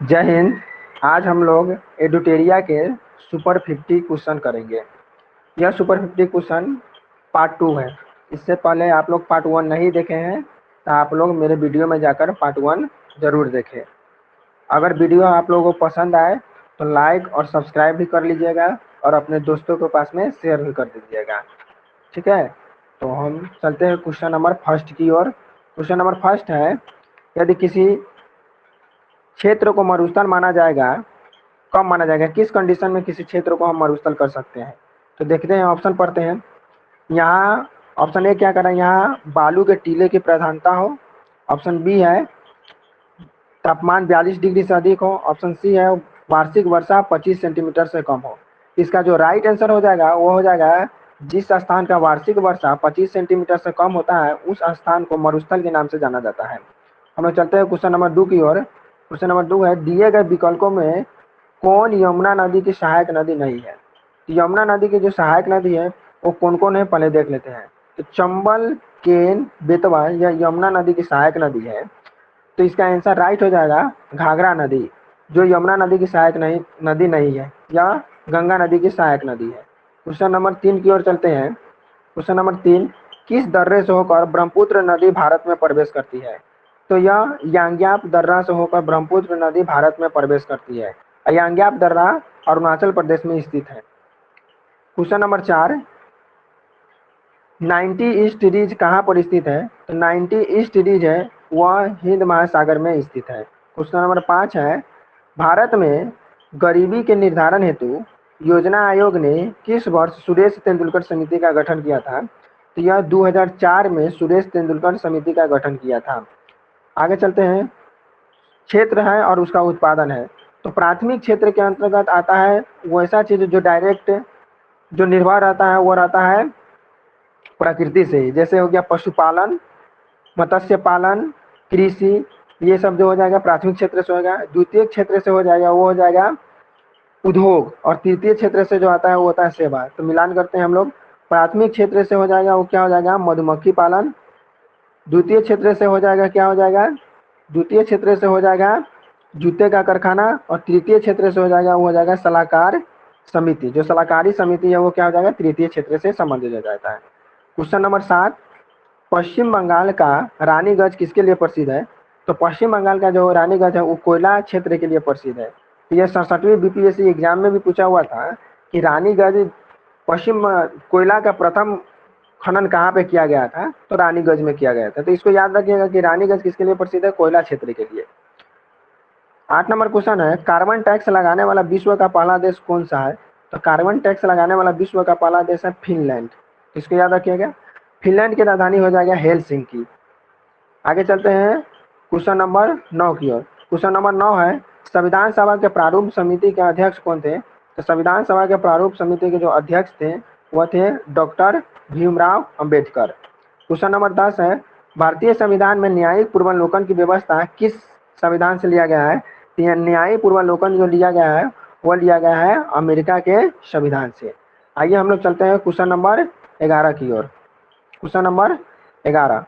जय हिंद। आज हम लोग एडुटेरिया के सुपर 50 क्वेश्चन करेंगे। यह सुपर 50 क्वेश्चन पार्ट 2 है। इससे पहले आप लोग पार्ट 1 नहीं देखे हैं तो आप लोग मेरे वीडियो में जाकर पार्ट 1 ज़रूर देखें। अगर वीडियो आप लोगों को पसंद आए तो लाइक और सब्सक्राइब भी कर लीजिएगा और अपने दोस्तों के पास में शेयर भी कर दीजिएगा। ठीक है, तो हम चलते हैं क्वेश्चन नंबर फर्स्ट की ओर। क्वेश्चन नंबर फर्स्ट है, यदि किसी क्षेत्र को मरुस्थल माना जाएगा, कब माना जाएगा, किस कंडीशन में किसी क्षेत्र को हम मरुस्थल कर सकते हैं। तो देखते हैं, ऑप्शन पढ़ते हैं। यहाँ ऑप्शन ए क्या कर रहा है, यहाँ बालू के टीले की प्रधानता हो। ऑप्शन बी है तापमान 42 डिग्री से अधिक हो। ऑप्शन सी है वार्षिक वर्षा 25 सेंटीमीटर से कम हो। इसका जो राइट आंसर हो जाएगा वो हो जाएगा, जिस स्थान का वार्षिक वर्षा 25 सेंटीमीटर से कम होता है उस स्थान को मरुस्थल के नाम से जाना जाता है। हम लोग चलते हैं क्वेश्चन नंबर 2 की ओर। क्वेश्चन नंबर 2 है, दिए गए विकल्पों में कौन यमुना नदी की सहायक नदी नहीं है। तो यमुना नदी की जो सहायक नदी है वो कौन कौन है, पहले देख लेते हैं। तो चंबल, केन, बेतवा यह यमुना नदी की सहायक नदी है। तो इसका आंसर राइट हो जाएगा घाघरा नदी, जो यमुना नदी की सहायक नदी नहीं है, या गंगा नदी की सहायक नदी है। क्वेश्चन नंबर 3 की ओर चलते हैं। क्वेश्चन नंबर 3, किस दर्रे से होकर ब्रह्मपुत्र नदी भारत में प्रवेश करती है। तो यह यांग्याप दर्रा से होकर ब्रह्मपुत्र नदी भारत में प्रवेश करती है। यांग्याप दर्रा अरुणाचल प्रदेश में स्थित है। क्वेश्चन नंबर 4, 90 ईस्ट रीज कहाँ पर स्थित है। तो 90 ईस्ट रीज है वह हिंद महासागर में स्थित है। क्वेश्चन नंबर 5 है, भारत में गरीबी के निर्धारण हेतु योजना आयोग ने किस वर्ष सुरेश तेंदुलकर समिति का गठन किया था। तो यह 2004 में सुरेश तेंदुलकर समिति का गठन किया था। आगे चलते हैं, क्षेत्र है और उसका उत्पादन है। तो प्राथमिक क्षेत्र के अंतर्गत आता है वो ऐसा चीज जो डायरेक्ट जो निर्भर रहता है वो रहता है प्रकृति से, जैसे हो गया पशुपालन, मत्स्य पालन, कृषि, ये सब जो हो जाएगा प्राथमिक क्षेत्र से होगा। द्वितीय क्षेत्र से हो जाएगा वो हो जाएगा उद्योग, और तृतीय क्षेत्र से जो आता है वो होता है सेवा। तो मिलान करते हैं हम लोग, प्राथमिक क्षेत्र से हो जाएगा वो क्या हो जाएगा, मधुमक्खी पालन। द्वितीय क्षेत्र से हो जाएगा क्या हो जाएगा, द्वितीय क्षेत्र से हो जाएगा जूते का कारखाना, और तृतीय क्षेत्र से हो जाएगा वो हो जाएगा सलाहकार समिति। जो सलाहकारी समिति है वो क्या हो जाएगा, तृतीय क्षेत्र से संबंधित हो जाता है। क्वेश्चन नंबर 7, पश्चिम बंगाल का रानीगंज किसके लिए प्रसिद्ध है। तो पश्चिम बंगाल का जो रानीगंज है वो कोयला क्षेत्र के लिए प्रसिद्ध है। तो यह 67वीं बीपीएससी एग्जाम में भी पूछा हुआ था कि रानीगंज पश्चिम कोयला का प्रथम खनन कहाँ पे किया गया था, तो रानीगंज में किया गया था। तो इसको याद रखिएगा कि रानीगंज किसके लिए प्रसिद्ध है, कोयला क्षेत्र के लिए। 8 नंबर क्वेश्चन है, कार्बन टैक्स लगाने वाला विश्व का पहला देश कौन सा है। तो कार्बन टैक्स लगाने वाला विश्व का पहला देश है फिनलैंड। इसको याद रखिएगा, फिनलैंड की राजधानी हो जाएगा हेलसिंकी। आगे चलते हैं क्वेश्चन नंबर 9 की ओर। क्वेश्चन नंबर 9 है, संविधान सभा के प्रारूप समिति के अध्यक्ष कौन थे। तो संविधान सभा के प्रारूप समिति के जो अध्यक्ष थे वह थे doctor Bhimrao Ambedkar. Question number 10 है, भारतीय संविधान में न्यायिक पूर्वावलोकन की व्यवस्था किस संविधान से लिया गया है। तो यह न्यायिक पूर्वावलोकन जो लिया गया है वह लिया गया है अमेरिका के संविधान से। आइए हम लोग चलते हैं क्वेश्चन नंबर 11 की ओर। क्वेश्चन नंबर 11,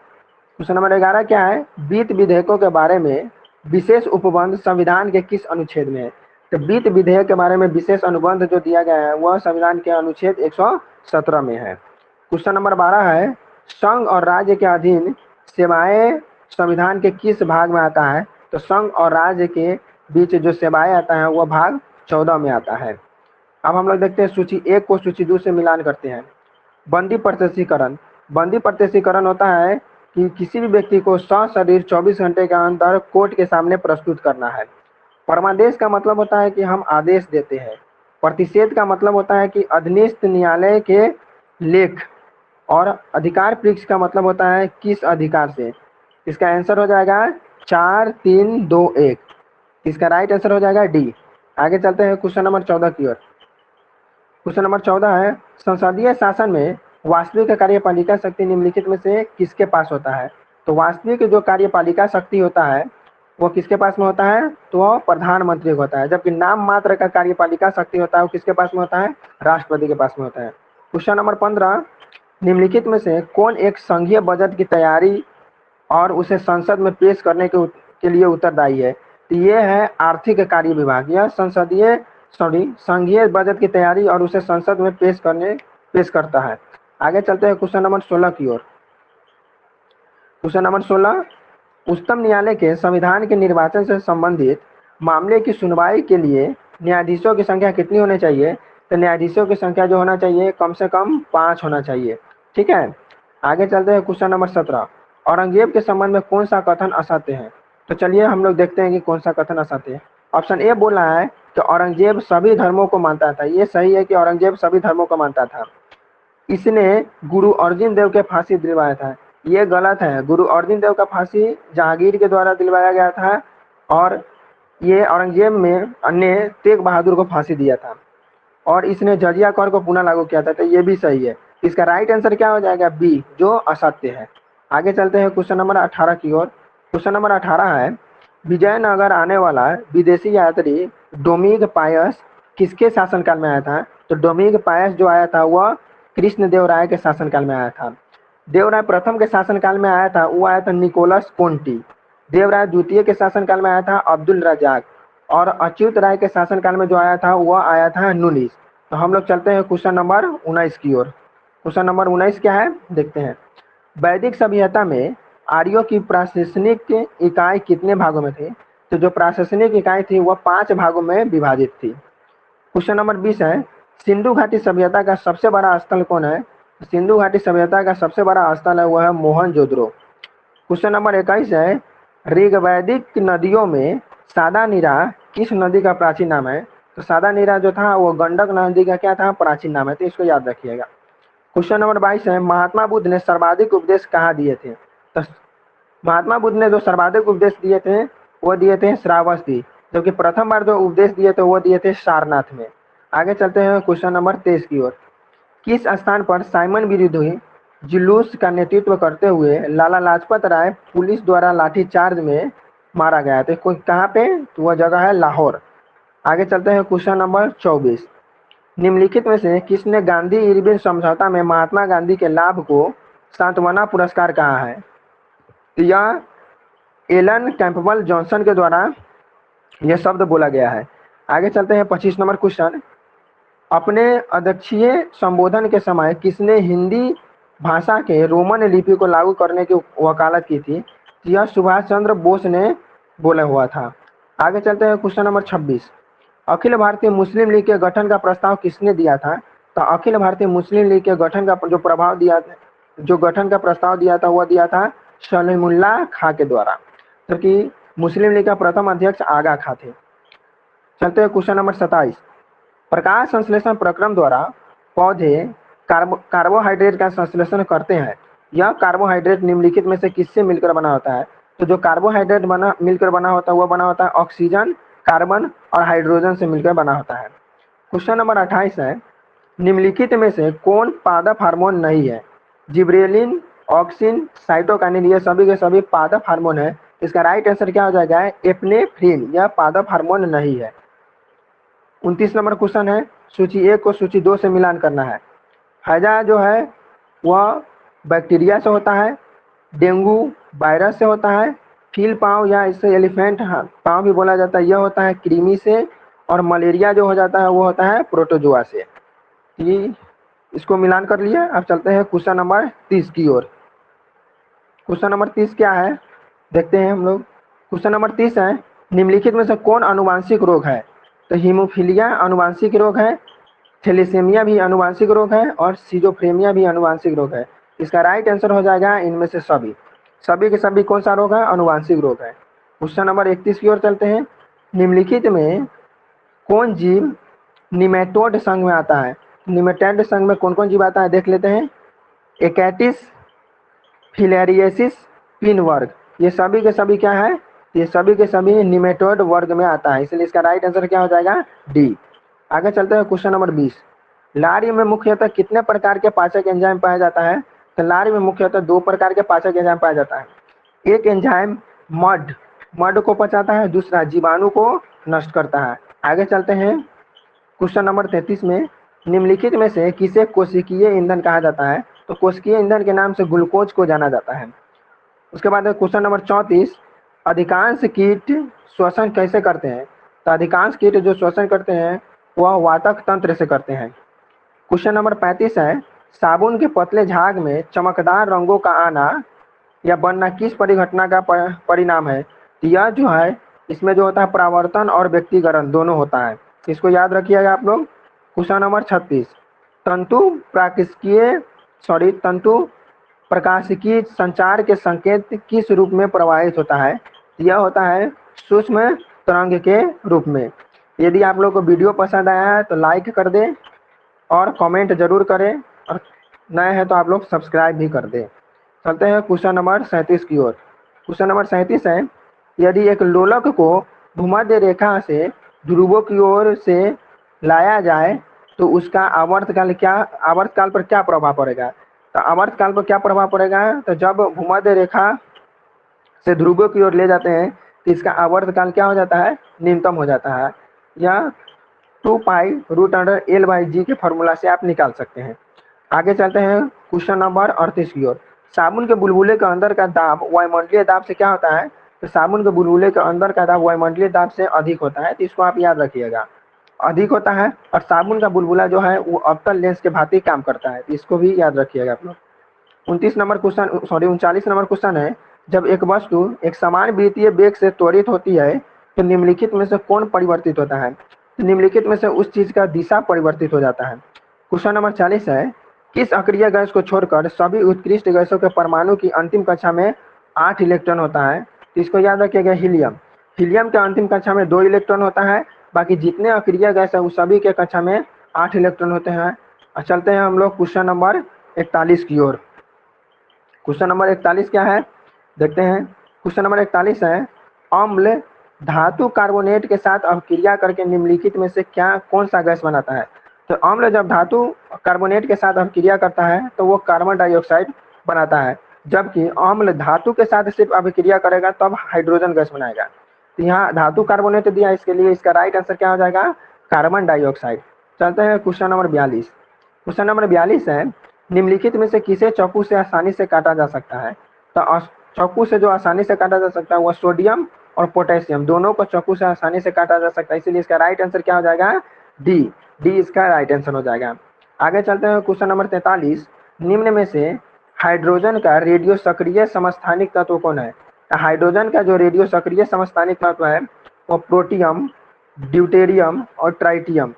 क्वेश्चन नंबर 11 क्या है, वित्त विधेयकों के बारे में विशेष उपबंध संविधान के किस अनुच्छेद में है। तो वित्त विधेयक के बारे में विशेष अनुबंध जो दिया गया है वह संविधान के अनुच्छेद 117 में है। क्वेश्चन नंबर 12 है, संघ और राज्य के अधीन सेवाएं संविधान के किस भाग में आता है। तो संघ और राज्य के बीच जो सेवाएं आता है वह भाग 14 में आता है। अब हम लोग देखते हैं सूची 1 को सूची 2 से मिलान करते हैं। बंदी प्रत्यक्षीकरण, बंदी प्रत्यक्षीकरण होता है कि किसी भी व्यक्ति को सशरीर 24 घंटे के अंदर कोर्ट के सामने प्रस्तुत करना है। परमादेश का मतलब होता है कि हम आदेश देते हैं। प्रतिषेध का मतलब होता है कि अधीनस्थ न्यायालय के लेख, और अधिकार पृक्ष का मतलब होता है किस अधिकार से। इसका आंसर हो जाएगा 4, 3, 2, 1। इसका राइट आंसर हो जाएगा डी। आगे चलते हैं क्वेश्चन नंबर 14 की ओर। क्वेश्चन नंबर 14 है, संसदीय शासन में वास्तविक कार्यपालिका शक्ति निम्नलिखित में से किसके पास होता है। तो वास्तविक जो कार्यपालिका शक्ति होता है वो किसके पास में होता है, तो वह प्रधानमंत्री को होता है। जबकि नाम मात्र का कार्यपालिका शक्ति होता है वो किसके पास में होता है, राष्ट्रपति के पास में होता है। क्वेश्चन नंबर 15, निम्नलिखित में से कौन एक संघीय बजट की तैयारी और उसे संसद में पेश करने के लिए उत्तरदायी है। तो ये है आर्थिक कार्य विभाग। यह संघीय बजट की तैयारी और उसे संसद में पेश करता है। आगे चलते हैं क्वेश्चन नंबर 16 की ओर। क्वेश्चन नंबर 16, उच्चतम न्यायालय के संविधान के निर्वाचन से संबंधित मामले की सुनवाई के लिए न्यायाधीशों की संख्या कितनी होनी चाहिए? तो न्यायाधीशों की संख्या जो होना चाहिए कम से कम 5 होना चाहिए। ठीक है, आगे चलते हैं क्वेश्चन नंबर 17, औरंगजेब के संबंध में कौन सा कथन असत्य है? तो चलिए हम लोग देखते हैं कि कौन सा कथन असत्य है। ऑप्शन ए बोला है कि औरंगजेब सभी धर्मों को मानता था। ये सही है कि औरंगजेब सभी धर्मों को मानता था। इसने गुरु अर्जुन देव के फांसी दिलवाया था। ये गलत है। गुरु अर्जुन देव का फांसी जहांगीर के द्वारा दिलवाया गया था और ये औरंगजेब में ने तेग बहादुर को फांसी दिया था और इसने जजिया कर को पुनः लागू किया था। तो ये भी सही है। इसका राइट आंसर क्या हो जाएगा? बी, जो असत्य है। आगे चलते हैं क्वेश्चन नंबर 18 की ओर। क्वेश्चन नंबर 18 है, विजयनगर आने वाला विदेशी यात्री डोमिंग पायस किसके शासनकाल में आया था? तो डोमिंग पायस जो आया था वह कृष्णदेव राय के शासनकाल में आया था। देवराय प्रथम के शासनकाल में आया था, वो आया था निकोलस कोंटी। देवराय द्वितीय के शासनकाल में आया था अब्दुल रजाक और अच्युत राय के शासनकाल में जो आया था वह आया था नुनिस। तो हम लोग चलते हैं क्वेश्चन नंबर 19 की ओर। क्वेश्चन नंबर 19 क्या है देखते हैं। वैदिक सभ्यता में आर्यों की प्रशासनिक इकाई कितने भागों में थी? तो जो प्रशासनिक इकाई थी वह 5 भागों में विभाजित थी। क्वेश्चन नंबर 20 है, सिंधु घाटी सभ्यता का सबसे बड़ा स्थल कौन है? सिंधु घाटी सभ्यता का सबसे बड़ा स्थल है वह है मोहनजोदड़ो। क्वेश्चन नंबर 21 है, ऋग्वैदिक नदियों में सादा नीरा किस नदी का प्राचीन नाम है? तो सादा नीरा जो था वो गंडक नदी का क्या था? प्राचीन नाम है। तो इसको याद रखिएगा। क्वेश्चन नंबर 22 है, महात्मा बुद्ध ने सर्वाधिक उपदेश कहाँ दिए थे? तो महात्मा बुद्ध ने जो सर्वाधिक उपदेश दिए थे वो दिए थे श्रावस्ती, जबकि प्रथम बार जो उपदेश दिए थे वो दिए थे सारनाथ में। आगे चलते हैं क्वेश्चन नंबर 23 की ओर। किस स्थान पर साइमन विरोधी जुलूस का नेतृत्व करते हुए लाला लाजपत राय पुलिस द्वारा लाठीचार्ज में मारा गया था? कहाँ पे? तो वह जगह है लाहौर। आगे चलते हैं क्वेश्चन नंबर 24, निम्नलिखित में से किसने गांधी इरविन समझौता में महात्मा गांधी के लाभ को सांत्वना पुरस्कार कहा है? तो यह एलन कैंपबेल जॉनसन के द्वारा यह शब्द बोला गया है। आगे चलते हैं 25 नंबर क्वेश्चन, अपने अध्यक्षीय संबोधन के समय किसने हिंदी भाषा के रोमन लिपि को लागू करने की वकालत की थी? यह सुभाष चंद्र बोस ने बोला हुआ था। आगे चलते हैं क्वेश्चन नंबर 26, अखिल भारतीय मुस्लिम लीग के गठन का प्रस्ताव किसने दिया था? तो अखिल भारतीय मुस्लिम लीग के गठन का जो गठन का प्रस्ताव दिया था वह दिया था सलीमुल्लाह खां के द्वारा, जबकि मुस्लिम लीग का प्रथम अध्यक्ष आगा खां थे। चलते हैं क्वेश्चन नंबर 27, प्रकाश संश्लेषण प्रक्रम द्वारा पौधे कार्बोहाइड्रेट का संश्लेषण करते हैं। यह कार्बोहाइड्रेट निम्नलिखित में से किससे मिलकर बना होता है? तो जो कार्बोहाइड्रेट मिलकर बना होता है वह बना होता है ऑक्सीजन, कार्बन और हाइड्रोजन से मिलकर बना होता है। क्वेश्चन नंबर 28 है, निम्नलिखित में से कौन पादप हार्मोन नहीं है? जिब्रेलिन, ऑक्सिन, साइटोकाइनिन ये सभी के सभी पादप हार्मोन है। इसका राइट आंसर क्या हो जाएगा? एप्नेफ्रिन, यह पादप हार्मोन नहीं है। 29 नंबर क्वेश्चन है, सूची 1 को सूची 2 से मिलान करना है। हैजा जो है वह बैक्टीरिया से होता है, डेंगू वायरस से होता है, फील पाँव या इसे एलिफेंट पाँव भी बोला जाता है यह होता है कृमि से, और मलेरिया जो हो जाता है वो होता है प्रोटोजोआ से। ये इसको मिलान कर लिया। अब चलते हैं क्वेश्चन नंबर 30 की ओर। क्वेश्चन नंबर 30 क्या है देखते हैं हम लोग। क्वेश्चन नंबर 30 है, निम्नलिखित में से कौन आनुवांशिक रोग है? तो हीमोफीलिया आनुवांशिक रोग है, थैलेसीमिया भी आनुवांशिक रोग है और सिजोफ्रेनिया भी आनुवांशिक रोग है। इसका राइट आंसर हो जाएगा इनमें से सभी के सभी कौन सा रोग है? आनुवांशिक रोग है। क्वेश्चन नंबर 31 की ओर चलते हैं, निम्नलिखित में कौन जीव निमेटोड संघ में आता है? निमेटोड संघ में कौन कौन जीव आता है देख लेते हैं। एकैटिस, फिलेरिएसिस, पिन वर्ग, ये सभी के सभी क्या है? ये सभी के सभी निमेटोड वर्ग में आता है, इसलिए इसका राइट आंसर क्या हो जाएगा? डी। आगे चलते हैं क्वेश्चन नंबर 20, लार्वा में मुख्यतः कितने प्रकार के पाचक एंजाइम पाया जाता है? तो लार्वा में मुख्यतः 2 प्रकार के पाचक एंजाइम पाया जाता है। एक एंजाइम मड को पचाता है, दूसरा जीवाणु को नष्ट करता है। आगे चलते हैं क्वेश्चन नंबर 33 में, निम्नलिखित में से किसे कोशिकीय ईंधन कहा जाता है? तो कोशिकीय ईंधन के नाम से ग्लूकोज को जाना जाता है। उसके बाद क्वेश्चन नंबर 34, अधिकांश कीट श्वसन कैसे करते हैं? तो अधिकांश कीट जो श्वसन करते हैं वह वातक तंत्र से करते हैं। क्वेश्चन नंबर 35 है, साबुन के पतले झाग में चमकदार रंगों का आना या बनना किस परिघटना का परिणाम है? तो यह जो है इसमें जो होता है परावर्तन और व्यक्तिकरण दोनों होता है, इसको याद रखिएगा आप लोग। क्वेश्चन नंबर 36, तंतु प्रकाशिकी संचार के संकेत किस रूप में प्रवाहित होता है? यह होता है सूक्ष्म तरंग के रूप में। यदि आप लोग को वीडियो पसंद आया है तो लाइक कर दें और कमेंट जरूर करें, और नए हैं तो आप लोग सब्सक्राइब भी कर दें। चलते हैं क्वेश्चन नंबर 37 की ओर। क्वेश्चन नंबर 37 है, यदि एक लोलक को भूमध्य रेखा से ध्रुवों की ओर से लाया जाए तो उसका आवर्तकाल पर क्या प्रभाव पड़ेगा? तो आवर्तकाल पर क्या प्रभाव पड़ेगा? तो जब भूमध्य रेखा से ध्रुवों की ओर ले जाते हैं तो इसका आवर्तकाल क्या हो जाता है? न्यूनतम हो जाता है। यह 2π√L/g के फॉर्मूला से आप निकाल सकते हैं। आगे चलते हैं क्वेश्चन नंबर 38 की ओर। साबुन के बुलबुले के अंदर का दाब वायुमंडलीय दाब से क्या होता है? तो साबुन के बुलबुले के अंदर का दाब वायुमंडलीय दाब से अधिक होता है, तो इसको आप याद रखिएगा, अधिक होता है। और साबुन का बुलबुला जो है वो अवतल लेंस के भांति काम करता है, तो इसको भी याद रखिएगा आप लोग। 39 नंबर क्वेश्चन है, जब एक वस्तु एक समान वृत्तीय वेग से त्वरित होती है तो निम्नलिखित में से कौन परिवर्तित होता है? तो निम्नलिखित में से उस चीज का दिशा परिवर्तित हो जाता है। क्वेश्चन नंबर 40 है, किस अक्रिय गैस को छोड़कर सभी उत्कृष्ट गैसों के परमाणु की अंतिम कक्षा में 8 इलेक्ट्रॉन होता है? तो इसको याद रखिएगा, हीलियम। हीलियम के अंतिम कक्षा में 2 इलेक्ट्रॉन होता है, बाकी जितने अक्रिय गैस है उस सभी के कक्षा में 8 इलेक्ट्रॉन होते हैं। चलते हैं हम लोग क्वेश्चन नंबर 41 की ओर। क्वेश्चन नंबर 41 क्या है देखते हैं। क्वेश्चन नंबर 41 है, अम्ल धातु कार्बोनेट के साथ अभिक्रिया करके निम्नलिखित में से कौन सा गैस बनाता है? तो अम्ल जब धातु कार्बोनेट के साथ अभिक्रिया करता है तो वो कार्बन डाइऑक्साइड बनाता है, जबकि अम्ल धातु के साथ सिर्फ अभिक्रिया करेगा तब हाइड्रोजन गैस बनाएगा। तो यहाँ धातु कार्बोनेट दिया, इसके लिए इसका राइट आंसर क्या हो जाएगा? Carbon dioxide. चलते हैं क्वेश्चन नंबर 42। क्वेश्चन नंबर 42 है, निम्नलिखित में से किसे चाकू से आसानी से काटा जा सकता है? तो चाकू से जो आसानी से काटा जा सकता है वह सोडियम और पोटेशियम, दोनों को चाकू से आसानी से काटा जा सकता है, इसीलिए इसका राइट आंसर क्या हो जाएगा? डी इसका राइट आंसर हो जाएगा। आगे चलते हैं क्वेश्चन नंबर 43, निम्न में से हाइड्रोजन का रेडियो सक्रिय समस्थानिक तत्व कौन है? हाइड्रोजन का जो रेडियो सक्रिय समस्थानिक तत्व है वो प्रोटियम, ड्यूटेरियम और ट्राइटियम,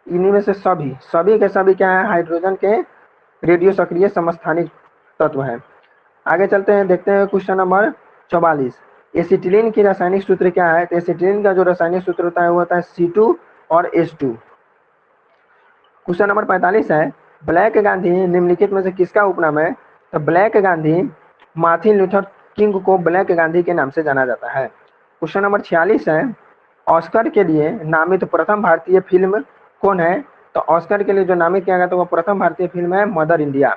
इन्हीं में से सभी के सभी क्या है? हाइड्रोजन के रेडियो सक्रिय समस्थानिक तत्व है। आगे चलते हैं, देखते हैं क्वेश्चन नंबर 44, एसिटिलीन की रासायनिक सूत्र क्या है? तो एसिटिलीन का जो रासायनिक सूत्र होता है वो होता है C2 और H2। क्वेश्चन नंबर 45 है, ब्लैक गांधी निम्नलिखित में से किसका उपनाम है? तो black Gandhi Martin Luther king को ब्लैक गांधी के नाम से जाना जाता है। क्वेश्चन नंबर 46 है, ऑस्कर के लिए नामित प्रथम भारतीय फिल्म कौन है? तो ऑस्कर के लिए जो नामित किया गया तो वह प्रथम भारतीय फिल्म है मदर इंडिया।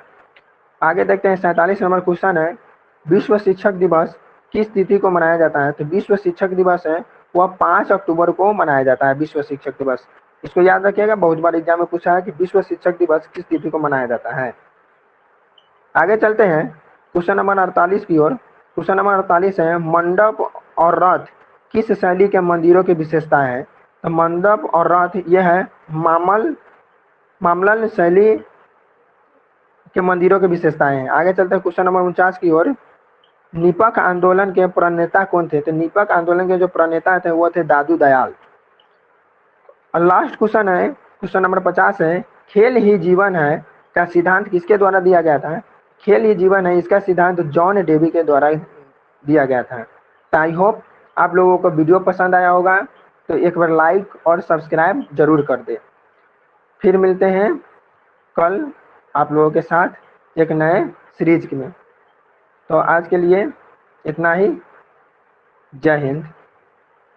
आगे देखते हैं 47 नंबर क्वेश्चन है, विश्व शिक्षक दिवस किस तिथि को मनाया जाता है? तो विश्व शिक्षक दिवस है वह 5 अक्टूबर को मनाया जाता है, विश्व शिक्षक दिवस। इसको याद रखिएगा, बहुत बार एग्जाम में पूछा है कि विश्व शिक्षक दिवस किस तिथि को मनाया जाता है। आगे चलते हैं क्वेश्चन नंबर 48 की ओर। क्वेश्चन नंबर 48 है, मंडप और रथ किस शैली के मंदिरों की विशेषताएं हैं? तो मंडप और रथ यह है मामलन शैली के मंदिरों की विशेषताएं हैं। आगे चलते हैं क्वेश्चन नंबर 49 की ओर, निपक आंदोलन के प्रणेता कौन थे? तो निपक आंदोलन के जो प्रणेता थे वो थे दादू दयाल। और लास्ट क्वेश्चन है, क्वेश्चन नंबर 50 है, खेल ही जीवन है का सिद्धांत किसके द्वारा दिया गया था? खेल ही जीवन है इसका सिद्धांत जॉन डेवी के द्वारा दिया गया था। तो आई होप आप लोगों को वीडियो पसंद आया होगा, तो एक बार लाइक और सब्सक्राइब जरूर कर दे। फिर मिलते हैं कल आप लोगों के साथ एक नए सीरीज में। तो आज के लिए इतना ही। जय हिंद।